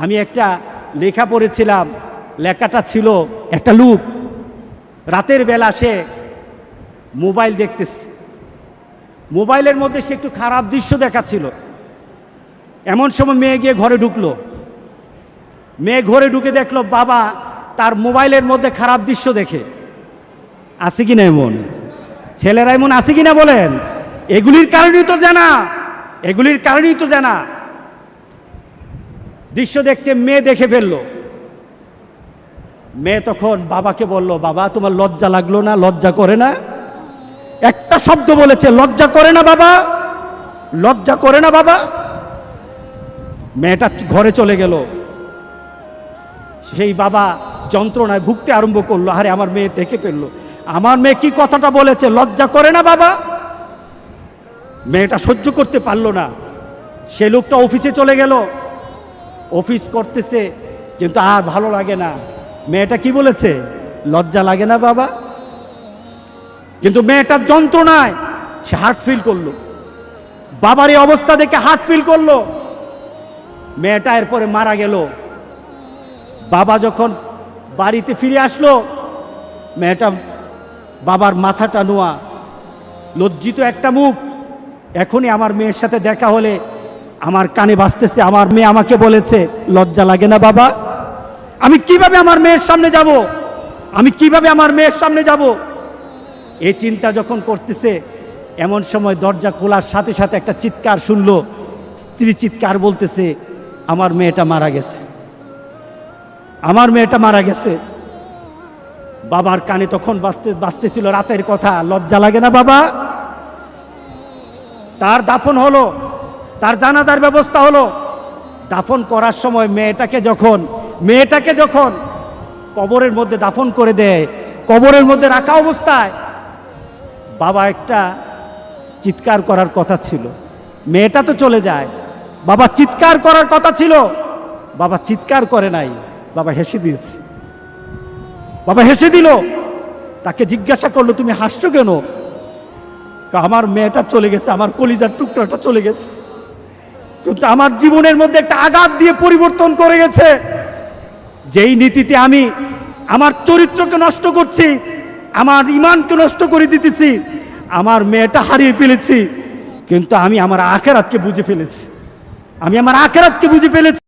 আমি একটা লেখা পড়েছিলাম, লেখাটা ছিল একটা লোক রাতের বেলা সে মোবাইল দেখতেছে, মোবাইলের মধ্যে সে একটু খারাপ দৃশ্য দেখাচ্ছিল। এমন সময় মেয়ে গিয়ে ঘরে ঢুকলো, মেয়ে ঘরে ঢুকে দেখলো বাবা তার মোবাইলের মধ্যে খারাপ দৃশ্য দেখে। আছে কিনা এমন ছেলেরা, এমন আছে কিনা বলেন? এগুলির কারণেই তো জানা, এগুলির কারণেই তো জানা। দৃশ্য দেখছে, মেয়ে দেখে ফেললো। মেয়ে তখন বাবাকে বলল, বাবা তোমার লজ্জা লাগলো না? লজ্জা করে না? একটা শব্দ বলেছে, লজ্জা করে না বাবা, লজ্জা করে না বাবা। মেয়েটা ঘরে চলে গেল। সেই বাবা যন্ত্রণায় ভুগতে আরম্ভ করলো, আরে আমার মেয়ে দেখে ফেললো, আমার মেয়ে কি কথাটা বলেছে, লজ্জা করে না বাবা। মেয়েটা সহ্য করতে পারলো না। সে লোকটা অফিসে চলে গেল, অফিস করতেছে, কিন্তু আর ভালো লাগে না। মেয়েটা কি বলেছে, লজ্জা লাগে না বাবা। কিন্তু মেয়েটার যন্ত্রণায় সে হার্ট ফিল করলো, বাবার এই অবস্থা দেখে হার্ট ফিল করলো। মেয়েটা এরপরে মারা গেল। বাবা যখন বাড়িতে ফিরে আসলো, মেয়েটা বাবার মাথাটা নোয়া, লজ্জিত একটা মুখ। এখনই আমার মেয়ের সাথে দেখা হলে আমার কানে বাজতেছে, আমার মেয়ে আমাকে বলেছে লজ্জা লাগে না বাবা। আমি কিভাবে আমার মেয়ের সামনে যাব, আমি কিভাবে আমার মেয়ের সামনে যাব? এই চিন্তা যখন করতেছে, এমন সময় দরজা খোলার সাথে সাথে একটা চিৎকার শুনলো। স্ত্রী চিৎকার বলতেছে, আমার মেয়েটা মারা গেছে, আমার মেয়েটা মারা গেছে। বাবার কানে তখন বাজতেছিল রাতের কথা, লজ্জা লাগে না বাবা। তার দাফন হলো, তার জানাজার ব্যবস্থা হলো। দাফন করার সময় মেয়েটাকে যখন কবরের মধ্যে দাফন করে দেয়, কবরের মধ্যে রাখা অবস্থায় বাবা একটা চিৎকার করার কথা ছিল। মেয়েটা তো চলে যায়, বাবা চিৎকার করার কথা ছিল, বাবা চিৎকার করে নাই, বাবা হেসে দিয়েছে। বাবা হেসে দিল। তাকে জিজ্ঞাসা করলো, তুমি হাসছো কেন? আমার মেয়েটা চলে গেছে, আমার কলিজার টুকরাটা চলে গেছে, কিন্তু আমার জীবনের মধ্যে একটা আঘাত দিয়ে পরিবর্তন করে গেছে। যেই নীতিতে আমি আমার চরিত্রকে নষ্ট করছি, আমার ঈমানকে নষ্ট করে দিতেছি, আমার মেয়েটা হারিয়ে ফেলেছি, কিন্তু আমি আমার আখিরাতকে বুঝে ফেলেছি, আমি আমার আখিরাতকে বুঝে ফেলেছি।